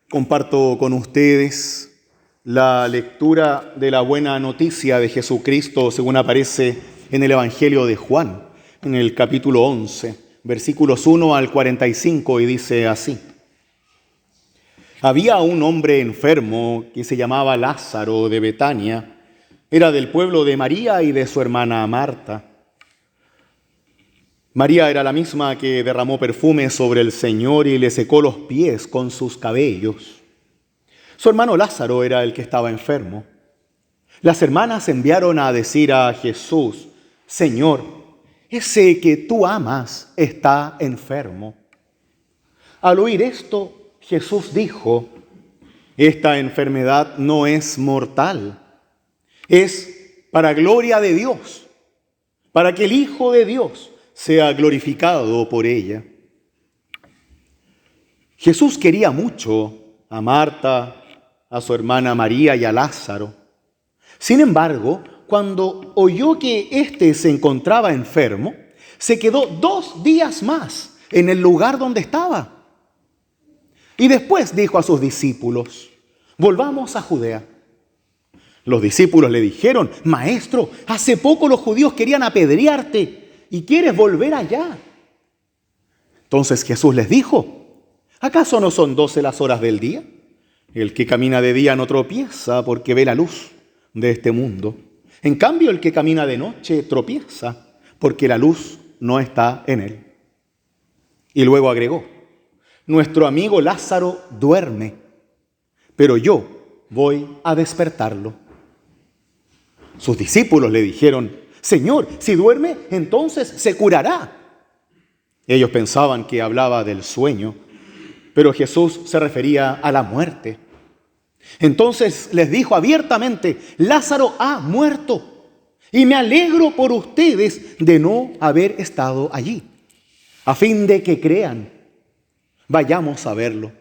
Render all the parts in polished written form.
Comparto con ustedes la lectura de la buena noticia de Jesucristo según aparece en el Evangelio de Juan, en el capítulo 11, versículos 1 al 45, y dice así. Había un hombre enfermo que se llamaba Lázaro de Betania, era del pueblo de María y de su hermana Marta. María era la misma que derramó perfume sobre el Señor y le secó los pies con sus cabellos. Su hermano Lázaro era el que estaba enfermo. Las hermanas enviaron a decir a Jesús: Señor, ese que tú amas está enfermo. Al oír esto, Jesús dijo: esta enfermedad no es mortal, es para gloria de Dios, para que el Hijo de Dios sea glorificado por ella. Jesús quería mucho a Marta, a su hermana María y a Lázaro. Sin embargo, cuando oyó que éste se encontraba enfermo, se quedó 2 días más en el lugar donde estaba. Y después dijo a sus discípulos: volvamos a Judea. Los discípulos le dijeron: Maestro, hace poco los judíos querían apedrearte y quieres volver allá. Entonces Jesús les dijo: ¿acaso no son 12 las horas del día? El que camina de día no tropieza porque ve la luz de este mundo. En cambio, el que camina de noche tropieza porque la luz no está en él. Y luego agregó: nuestro amigo Lázaro duerme, pero yo voy a despertarlo. Sus discípulos le dijeron: Señor, si duerme, entonces se curará. Ellos pensaban que hablaba del sueño, pero Jesús se refería a la muerte. Entonces les dijo abiertamente: Lázaro ha muerto, y me alegro por ustedes de no haber estado allí, a fin de que crean. Vayamos a verlo.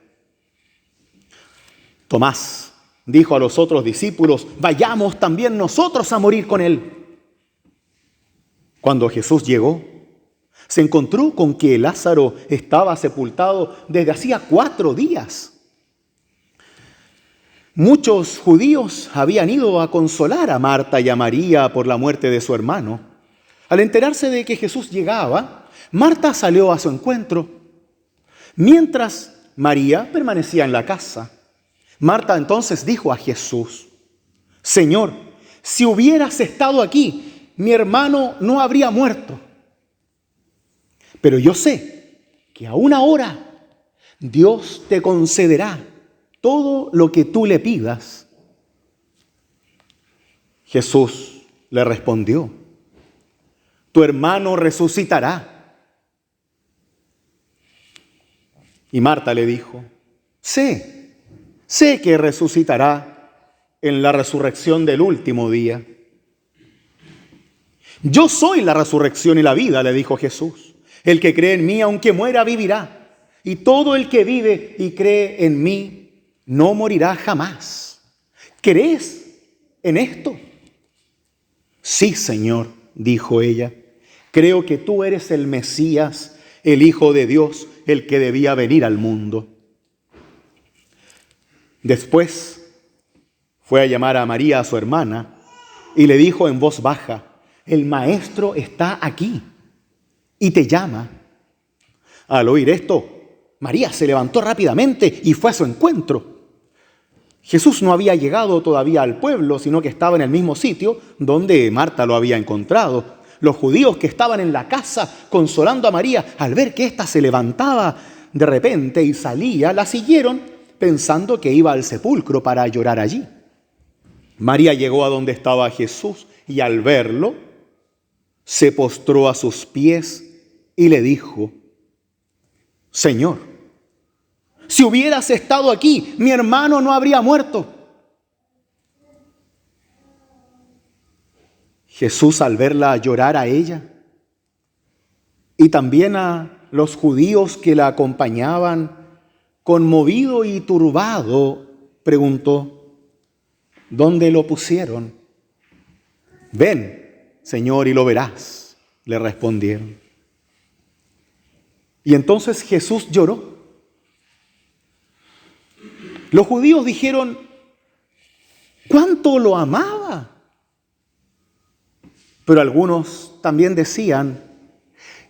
Tomás dijo a los otros discípulos: vayamos también nosotros a morir con él. Cuando Jesús llegó, se encontró con que Lázaro estaba sepultado desde hacía 4 días. Muchos judíos habían ido a consolar a Marta y a María por la muerte de su hermano. Al enterarse de que Jesús llegaba, Marta salió a su encuentro, mientras María permanecía en la casa. Marta entonces dijo a Jesús: Señor, si hubieras estado aquí, mi hermano no habría muerto. Pero yo sé que aún ahora Dios te concederá todo lo que tú le pidas. Jesús le respondió: tu hermano resucitará. Y Marta le dijo: sé que resucitará en la resurrección del último día. Yo soy la resurrección y la vida, le dijo Jesús. El que cree en mí, aunque muera, vivirá. Y todo el que vive y cree en mí, no morirá jamás. ¿Crees en esto? Sí, Señor, dijo ella. Creo que tú eres el Mesías, el Hijo de Dios, el que debía venir al mundo. Después fue a llamar a María, su hermana, y le dijo en voz baja: el Maestro está aquí y te llama. Al oír esto, María se levantó rápidamente y fue a su encuentro. Jesús no había llegado todavía al pueblo, sino que estaba en el mismo sitio donde Marta lo había encontrado. Los judíos que estaban en la casa consolando a María, al ver que ésta se levantaba de repente y salía, la siguieron pensando que iba al sepulcro para llorar allí. María llegó a donde estaba Jesús y al verlo, se postró a sus pies y le dijo: Señor, si hubieras estado aquí, mi hermano no habría muerto. Jesús, al verla llorar a ella y también a los judíos que la acompañaban, conmovido y turbado, preguntó: ¿dónde lo pusieron? Ven, Señor, y lo verás, le respondieron. Y entonces Jesús lloró. Los judíos dijeron, ¿cuánto lo amaba? Pero algunos también decían,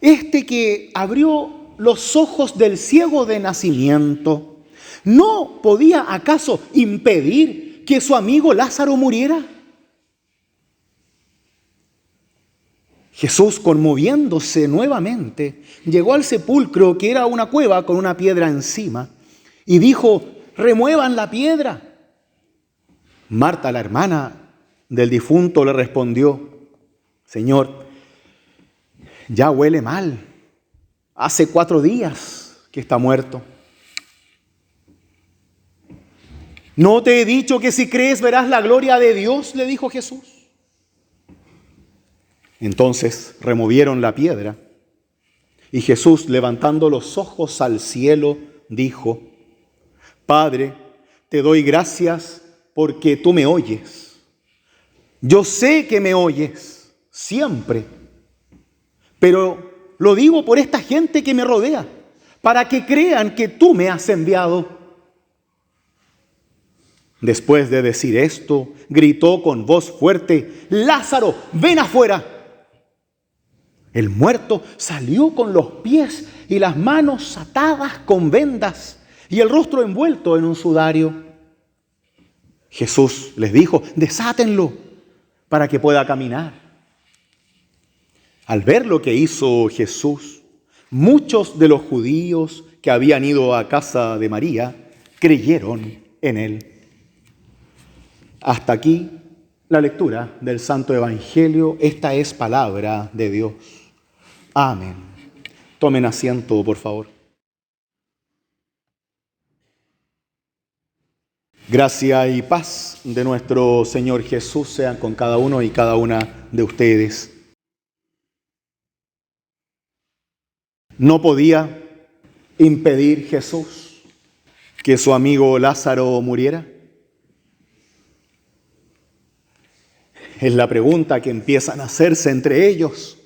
este que abrió los ojos del ciego de nacimiento, ¿no podía acaso impedir que su amigo Lázaro muriera? Jesús, conmoviéndose nuevamente, llegó al sepulcro, que era una cueva con una piedra encima, y dijo, remuevan la piedra. Marta, la hermana del difunto, le respondió, Señor, ya huele mal. Hace 4 días que está muerto. ¿No te he dicho que si crees verás la gloria de Dios?, le dijo Jesús. Entonces removieron la piedra y Jesús, levantando los ojos al cielo, dijo, Padre, te doy gracias porque tú me oyes. Yo sé que me oyes siempre, pero lo digo por esta gente que me rodea, para que crean que tú me has enviado. Después de decir esto, gritó con voz fuerte, Lázaro, ven afuera. El muerto salió con los pies y las manos atadas con vendas y el rostro envuelto en un sudario. Jesús les dijo, desátenlo para que pueda caminar. Al ver lo que hizo Jesús, muchos de los judíos que habían ido a casa de María creyeron en él. Hasta aquí la lectura del Santo Evangelio. Esta es palabra de Dios. Amén. Tomen asiento, por favor. Gracia y paz de nuestro Señor Jesús sean con cada uno y cada una de ustedes. No podía impedir Jesús que su amigo Lázaro muriera. Es la pregunta que empiezan a hacerse entre ellos.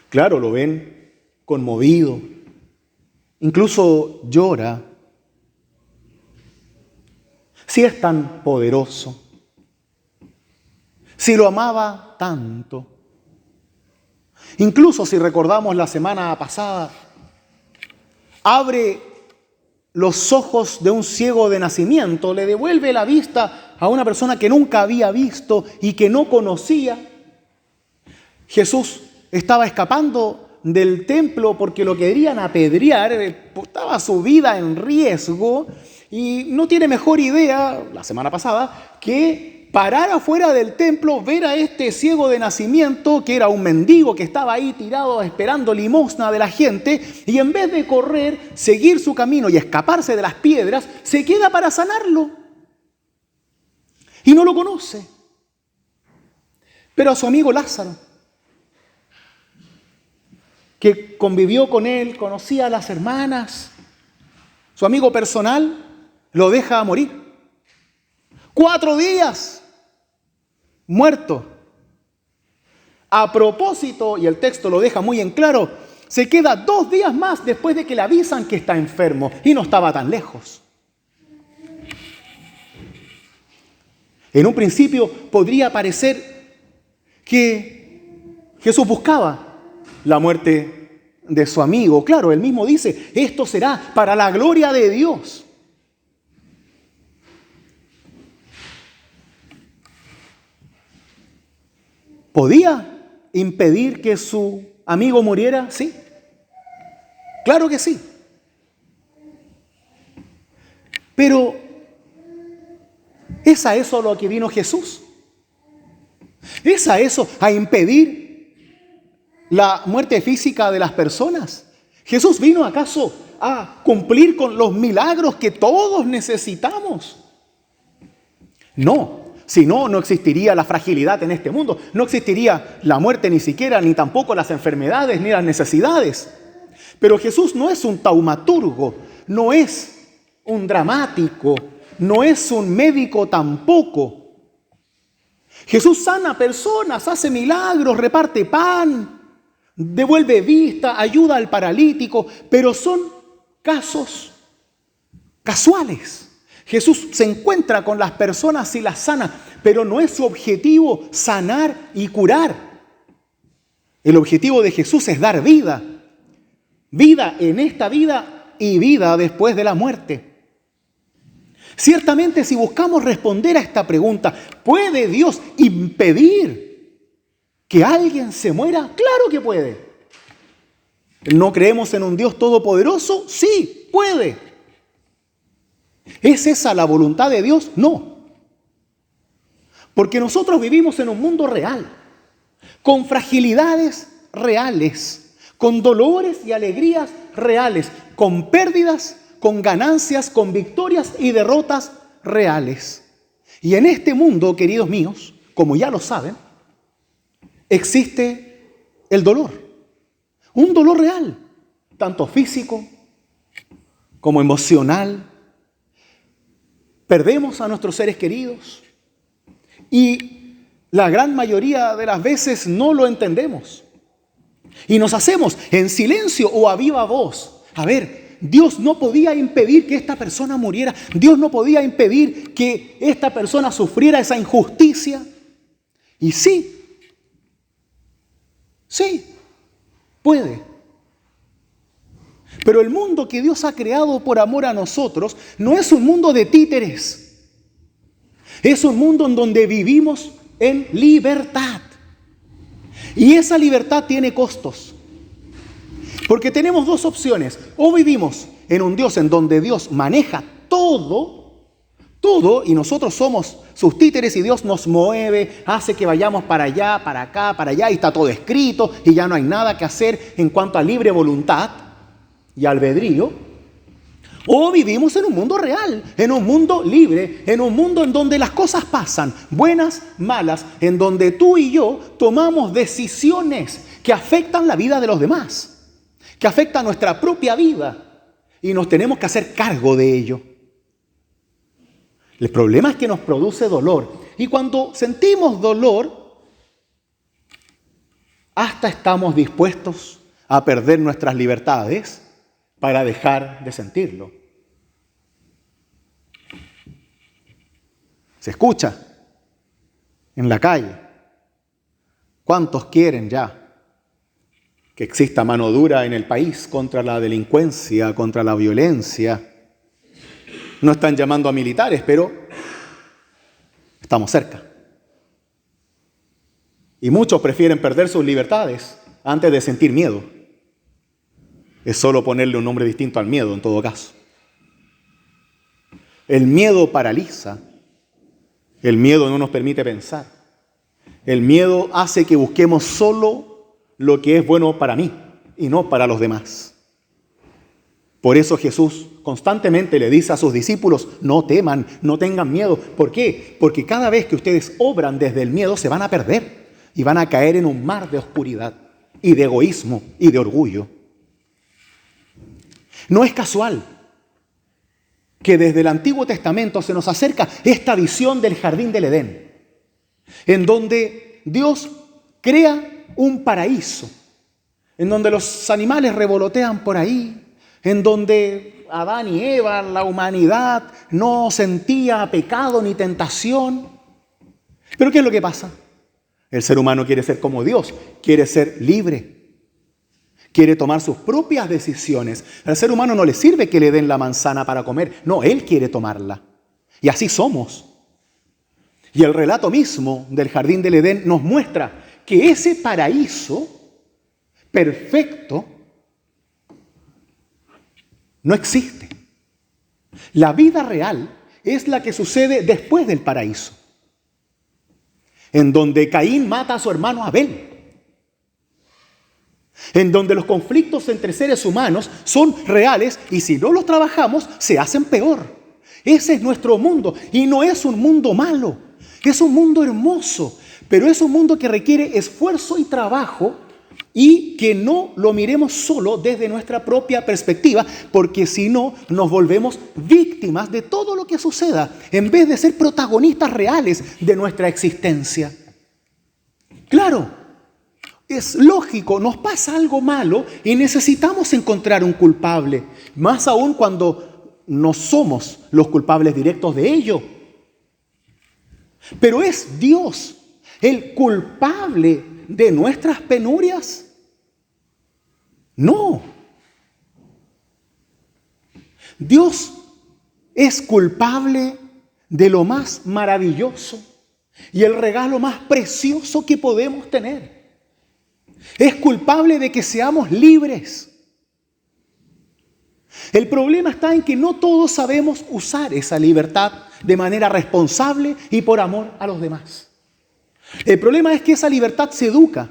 Claro, lo ven conmovido, incluso llora. Si es tan poderoso, si lo amaba tanto. Incluso si recordamos la semana pasada, abre los ojos de un ciego de nacimiento, le devuelve la vista a una persona que nunca había visto y que no conocía. Jesús estaba escapando del templo porque lo querían apedrear, estaba su vida en riesgo y no tiene mejor idea, la semana pasada, que parar afuera del templo, ver a este ciego de nacimiento, que era un mendigo que estaba ahí tirado esperando limosna de la gente, y en vez de correr, seguir su camino y escaparse de las piedras, se queda para sanarlo. Y no lo conoce. Pero a su amigo Lázaro, que convivió con él, conocía a las hermanas, su amigo personal, lo deja morir. 4 días muerto. A propósito, y el texto lo deja muy en claro, se queda 2 días más después de que le avisan que está enfermo y no estaba tan lejos. En un principio podría parecer que Jesús buscaba la muerte de su amigo. Claro, él mismo dice, esto será para la gloria de Dios. ¿Podía impedir que su amigo muriera? Sí. Claro que sí. Pero ¿es a eso a lo que vino Jesús? ¿Es a eso, a impedir la muerte física de las personas? ¿Jesús vino acaso a cumplir con los milagros que todos necesitamos? No. Si no, no existiría la fragilidad en este mundo. No existiría la muerte ni siquiera, ni tampoco las enfermedades, ni las necesidades. Pero Jesús no es un taumaturgo, no es un dramático, no es un médico tampoco. Jesús sana personas, hace milagros, reparte pan, devuelve vista, ayuda al paralítico, pero son casos casuales. Jesús se encuentra con las personas y las sana, pero no es su objetivo sanar y curar. El objetivo de Jesús es dar vida. Vida en esta vida y vida después de la muerte. Ciertamente, si buscamos responder a esta pregunta, ¿puede Dios impedir que alguien se muera? Claro que puede. ¿No creemos en un Dios todopoderoso? Sí, puede. ¿Es esa la voluntad de Dios? No. Porque nosotros vivimos en un mundo real, con fragilidades reales, con dolores y alegrías reales, con pérdidas, con ganancias, con victorias y derrotas reales. Y en este mundo, queridos míos, como ya lo saben, existe el dolor. Un dolor real, tanto físico como emocional. Perdemos a nuestros seres queridos y la gran mayoría de las veces no lo entendemos. Y nos hacemos en silencio o a viva voz. A ver, Dios no podía impedir que esta persona muriera. Dios no podía impedir que esta persona sufriera esa injusticia. Y sí, puede. Pero el mundo que Dios ha creado por amor a nosotros no es un mundo de títeres. Es un mundo en donde vivimos en libertad. Y esa libertad tiene costos. Porque tenemos dos opciones. O vivimos en un Dios en donde Dios maneja todo, y nosotros somos sus títeres y Dios nos mueve, hace que vayamos para allá, para acá, para allá, y está todo escrito y ya no hay nada que hacer en cuanto a libre voluntad y albedrío. O vivimos en un mundo real, en un mundo libre, en un mundo en donde las cosas pasan, buenas, malas, en donde tú y yo tomamos decisiones que afectan la vida de los demás, que afectan nuestra propia vida y nos tenemos que hacer cargo de ello. El problema es que nos produce dolor y cuando sentimos dolor, hasta estamos dispuestos a perder nuestras libertades para dejar de sentirlo. Se escucha en la calle. ¿Cuántos quieren ya que exista mano dura en el país contra la delincuencia, contra la violencia? No están llamando a militares, pero estamos cerca. Y muchos prefieren perder sus libertades antes de sentir miedo. Es solo ponerle un nombre distinto al miedo en todo caso. El miedo paraliza. El miedo no nos permite pensar. El miedo hace que busquemos solo lo que es bueno para mí y no para los demás. Por eso Jesús constantemente le dice a sus discípulos, no teman, no tengan miedo. ¿Por qué? Porque cada vez que ustedes obran desde el miedo se van a perder y van a caer en un mar de oscuridad y de egoísmo y de orgullo. No es casual que desde el Antiguo Testamento se nos acerca esta visión del jardín del Edén, en donde Dios crea un paraíso, en donde los animales revolotean por ahí, en donde Adán y Eva, la humanidad, no sentía pecado ni tentación. Pero ¿qué es lo que pasa? El ser humano quiere ser como Dios, quiere ser libre. Quiere tomar sus propias decisiones. Al ser humano no le sirve que le den la manzana para comer. No, él quiere tomarla. Y así somos. Y el relato mismo del jardín del Edén nos muestra que ese paraíso perfecto no existe. La vida real es la que sucede después del paraíso, en donde Caín mata a su hermano Abel, en donde los conflictos entre seres humanos son reales y si no los trabajamos se hacen peor. Ese es nuestro mundo y no es un mundo malo, es un mundo hermoso, pero es un mundo que requiere esfuerzo y trabajo y que no lo miremos solo desde nuestra propia perspectiva, porque si no nos volvemos víctimas de todo lo que suceda en vez de ser protagonistas reales de nuestra existencia. Claro, es lógico, nos pasa algo malo y necesitamos encontrar un culpable, más aún cuando no somos los culpables directos de ello. Pero ¿es Dios el culpable de nuestras penurias? No. Dios es culpable de lo más maravilloso y el regalo más precioso que podemos tener. Es culpable de que seamos libres. El problema está en que no todos sabemos usar esa libertad de manera responsable y por amor a los demás. El problema es que esa libertad se educa.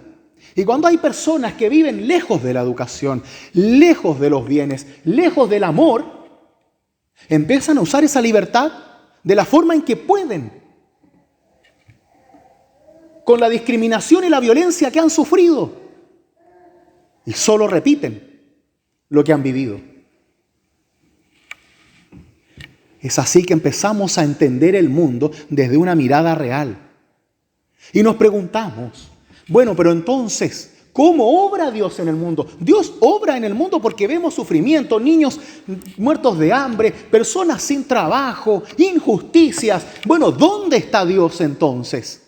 Y cuando hay personas que viven lejos de la educación, lejos de los bienes, lejos del amor, empiezan a usar esa libertad de la forma en que pueden, con la discriminación y la violencia que han sufrido, y solo repiten lo que han vivido. Es así que empezamos a entender el mundo desde una mirada real. Y nos preguntamos, bueno, pero entonces, ¿cómo obra Dios en el mundo? Dios obra en el mundo porque vemos sufrimiento, niños muertos de hambre, personas sin trabajo, injusticias. Bueno, ¿dónde está Dios entonces?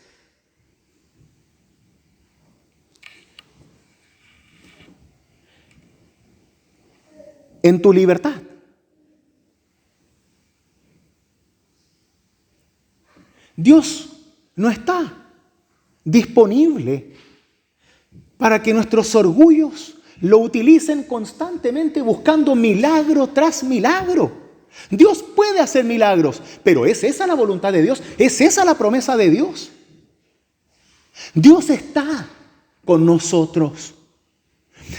En tu libertad. Dios no está disponible para que nuestros orgullos lo utilicen constantemente buscando milagro tras milagro. Dios puede hacer milagros, pero ¿es esa la voluntad de Dios? ¿Es esa la promesa de Dios? Dios está con nosotros.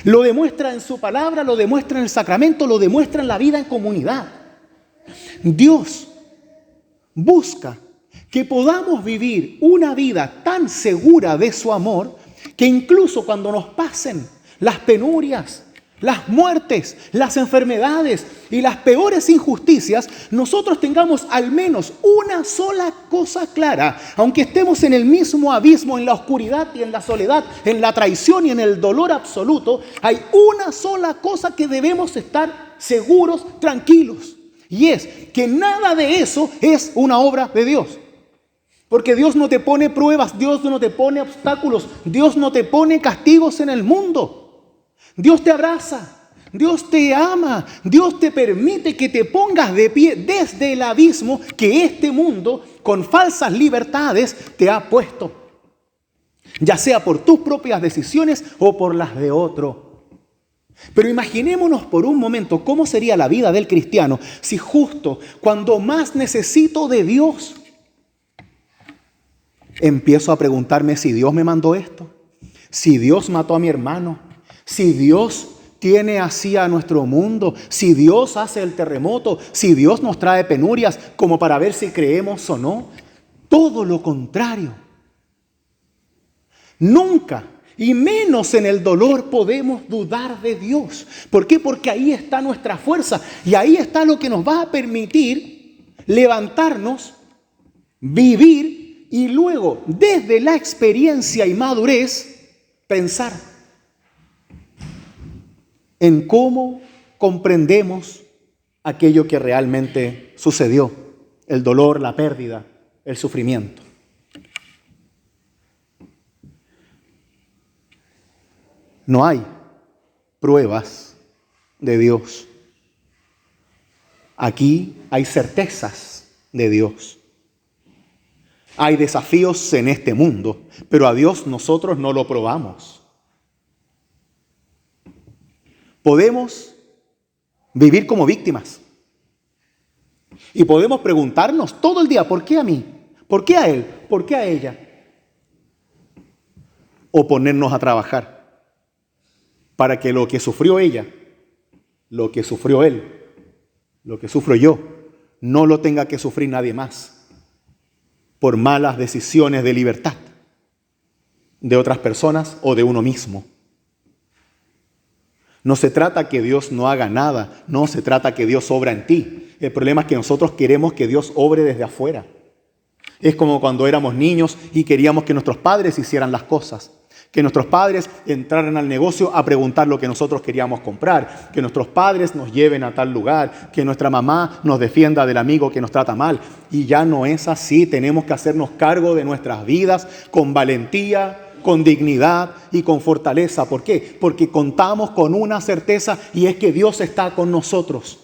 Lo demuestra en su palabra, lo demuestra en el sacramento, lo demuestra en la vida en comunidad. Dios busca que podamos vivir una vida tan segura de su amor que incluso cuando nos pasen las penurias, las muertes, las enfermedades y las peores injusticias, nosotros tengamos al menos una sola cosa clara. Aunque estemos en el mismo abismo, en la oscuridad y en la soledad, en la traición y en el dolor absoluto, hay una sola cosa que debemos estar seguros, tranquilos. Y es que nada de eso es una obra de Dios. Porque Dios no te pone pruebas, Dios no te pone obstáculos, Dios no te pone castigos en el mundo. Dios te abraza, Dios te ama, Dios te permite que te pongas de pie desde el abismo que este mundo con falsas libertades te ha puesto. Ya sea por tus propias decisiones o por las de otro. Pero imaginémonos por un momento cómo sería la vida del cristiano si justo cuando más necesito de Dios, empiezo a preguntarme si Dios me mandó esto, si Dios mató a mi hermano, si Dios tiene así a nuestro mundo, si Dios hace el terremoto, si Dios nos trae penurias como para ver si creemos o no. Todo lo contrario. Nunca, y menos en el dolor, podemos dudar de Dios. ¿Por qué? Porque ahí está nuestra fuerza y ahí está lo que nos va a permitir levantarnos, vivir y luego, desde la experiencia y madurez, pensar en cómo comprendemos aquello que realmente sucedió, el dolor, la pérdida, el sufrimiento. No hay pruebas de Dios. Aquí hay certezas de Dios. Hay desafíos en este mundo, pero a Dios nosotros no lo probamos. Podemos vivir como víctimas. Y podemos preguntarnos todo el día, ¿por qué a mí? ¿Por qué a él? ¿Por qué a ella? O ponernos a trabajar para que lo que sufrió ella, lo que sufrió él, lo que sufro yo, no lo tenga que sufrir nadie más por malas decisiones de libertad de otras personas o de uno mismo. No se trata que Dios no haga nada, no se trata que Dios obra en ti. El problema es que nosotros queremos que Dios obre desde afuera. Es como cuando éramos niños y queríamos que nuestros padres hicieran las cosas. Que nuestros padres entraran al negocio a preguntar lo que nosotros queríamos comprar. Que nuestros padres nos lleven a tal lugar. Que nuestra mamá nos defienda del amigo que nos trata mal. Y ya no es así. Tenemos que hacernos cargo de nuestras vidas con valentía, con dignidad y con fortaleza. ¿Por qué? Porque contamos con una certeza y es que Dios está con nosotros.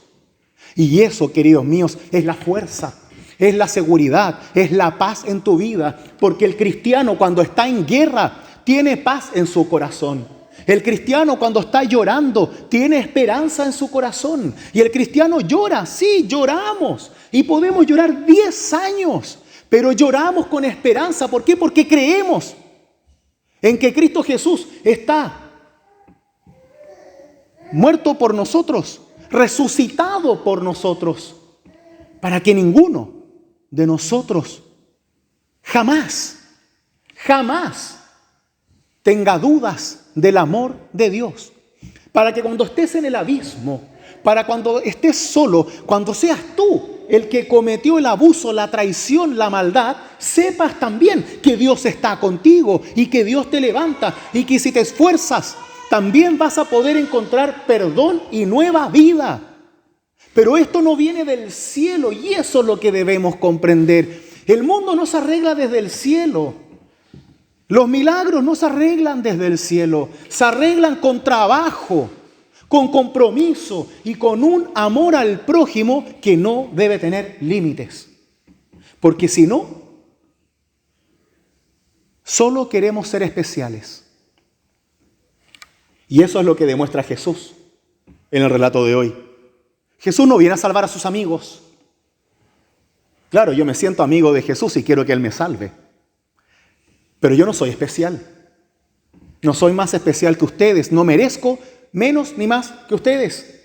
Y eso, queridos míos, es la fuerza. Es la seguridad, es la paz en tu vida. Porque el cristiano cuando está en guerra tiene paz en su corazón. El cristiano cuando está llorando tiene esperanza en su corazón. Y el cristiano llora, sí, lloramos. Y podemos llorar 10 años, pero lloramos con esperanza. ¿Por qué? Porque creemos en que Cristo Jesús está muerto por nosotros, resucitado por nosotros, para que ninguno de nosotros jamás tenga dudas del amor de Dios. Para que cuando estés en el abismo, para cuando estés solo, cuando seas tú el que cometió el abuso, la traición, la maldad, sepas también que Dios está contigo y que Dios te levanta y que si te esfuerzas, también vas a poder encontrar perdón y nueva vida. Pero esto no viene del cielo y eso es lo que debemos comprender. El mundo no se arregla desde el cielo. Los milagros no se arreglan desde el cielo. Se arreglan con trabajo, con compromiso y con un amor al prójimo que no debe tener límites. Porque si no, solo queremos ser especiales. Y eso es lo que demuestra Jesús en el relato de hoy. Jesús no viene a salvar a sus amigos. Claro, yo me siento amigo de Jesús y quiero que Él me salve. Pero yo no soy especial. No soy más especial que ustedes. No merezco menos ni más que ustedes.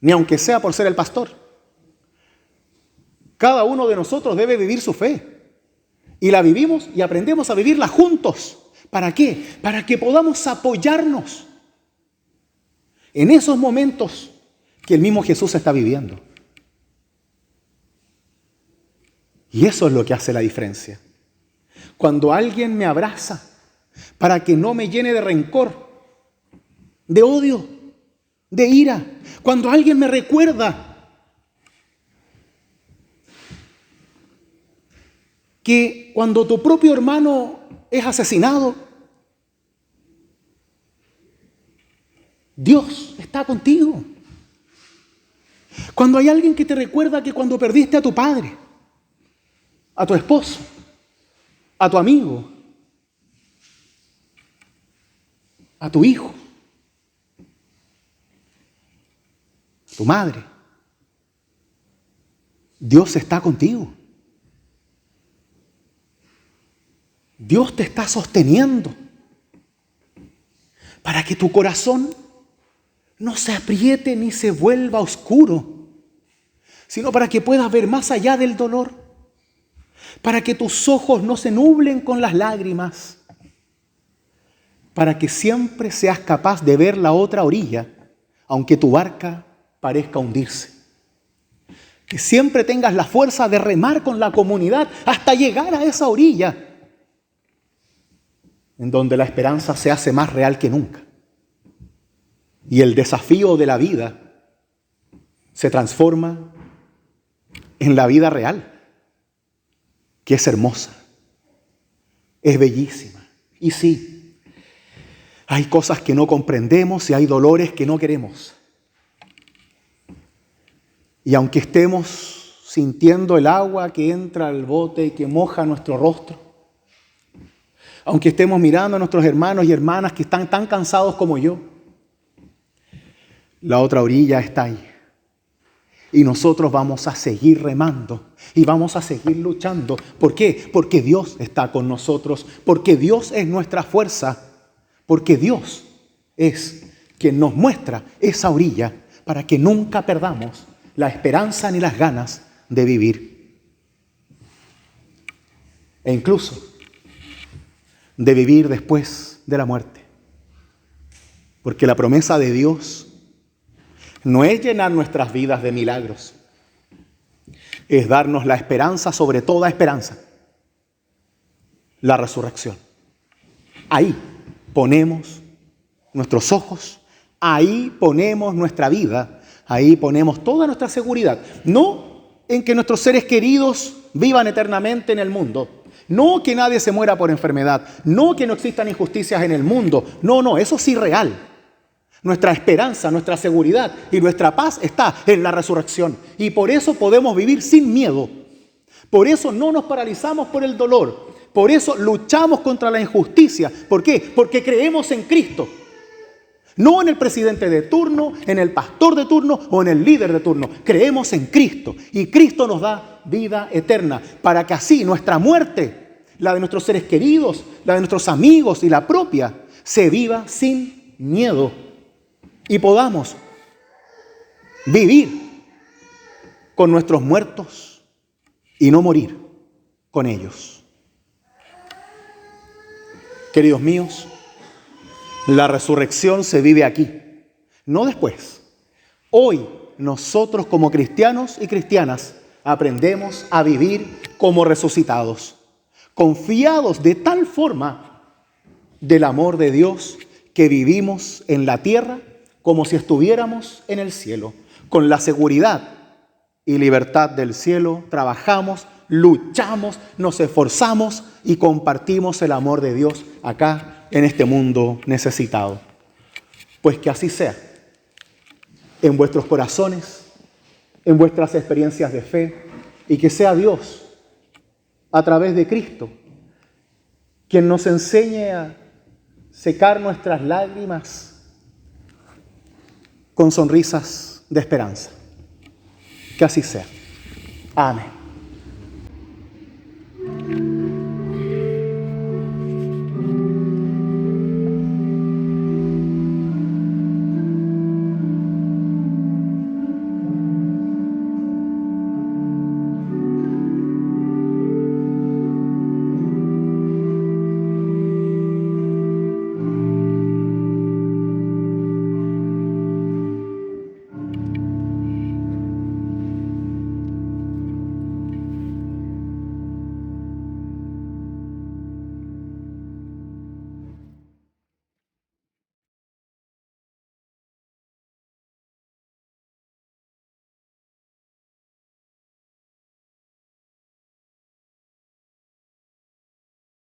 Ni aunque sea por ser el pastor. Cada uno de nosotros debe vivir su fe. Y la vivimos y aprendemos a vivirla juntos. ¿Para qué? Para que podamos apoyarnos en esos momentos que el mismo Jesús está viviendo. Y eso es lo que hace la diferencia. Cuando alguien me abraza para que no me llene de rencor, de odio, de ira. Cuando alguien me recuerda que cuando tu propio hermano es asesinado, Dios está contigo. Cuando hay alguien que te recuerda que cuando perdiste a tu padre, a tu esposo, a tu amigo, a tu hijo, a tu madre, Dios está contigo. Dios te está sosteniendo para que tu corazón no se apriete ni se vuelva oscuro, sino para que puedas ver más allá del dolor, para que tus ojos no se nublen con las lágrimas, para que siempre seas capaz de ver la otra orilla, aunque tu barca parezca hundirse. Que siempre tengas la fuerza de remar con la comunidad hasta llegar a esa orilla, en donde la esperanza se hace más real que nunca. Y el desafío de la vida se transforma en la vida real, que es hermosa, es bellísima. Y sí, hay cosas que no comprendemos y hay dolores que no queremos. Y aunque estemos sintiendo el agua que entra al bote y que moja nuestro rostro, aunque estemos mirando a nuestros hermanos y hermanas que están tan cansados como yo, la otra orilla está ahí. Y nosotros vamos a seguir remando y vamos a seguir luchando. ¿Por qué? Porque Dios está con nosotros, porque Dios es nuestra fuerza, porque Dios es quien nos muestra esa orilla para que nunca perdamos la esperanza ni las ganas de vivir. E incluso de vivir después de la muerte. Porque la promesa de Dios no es llenar nuestras vidas de milagros, es darnos la esperanza sobre toda esperanza, la resurrección. Ahí ponemos nuestros ojos, ahí ponemos nuestra vida, ahí ponemos toda nuestra seguridad. No en que nuestros seres queridos vivan eternamente en el mundo, no que nadie se muera por enfermedad, no que no existan injusticias en el mundo, no, eso es irreal. Nuestra esperanza, nuestra seguridad y nuestra paz está en la resurrección. Y por eso podemos vivir sin miedo. Por eso no nos paralizamos por el dolor. Por eso luchamos contra la injusticia. ¿Por qué? Porque creemos en Cristo. No en el presidente de turno, en el pastor de turno o en el líder de turno. Creemos en Cristo. Y Cristo nos da vida eterna. Para que así nuestra muerte, la de nuestros seres queridos, la de nuestros amigos y la propia, se viva sin miedo. Y podamos vivir con nuestros muertos y no morir con ellos. Queridos míos, la resurrección se vive aquí, no después. Hoy nosotros como cristianos y cristianas aprendemos a vivir como resucitados, confiados de tal forma del amor de Dios que vivimos en la tierra como si estuviéramos en el cielo. Con la seguridad y libertad del cielo trabajamos, luchamos, nos esforzamos y compartimos el amor de Dios acá en este mundo necesitado. Pues que así sea en vuestros corazones, en vuestras experiencias de fe, y que sea Dios a través de Cristo quien nos enseñe a secar nuestras lágrimas con sonrisas de esperanza. Que así sea. Amén.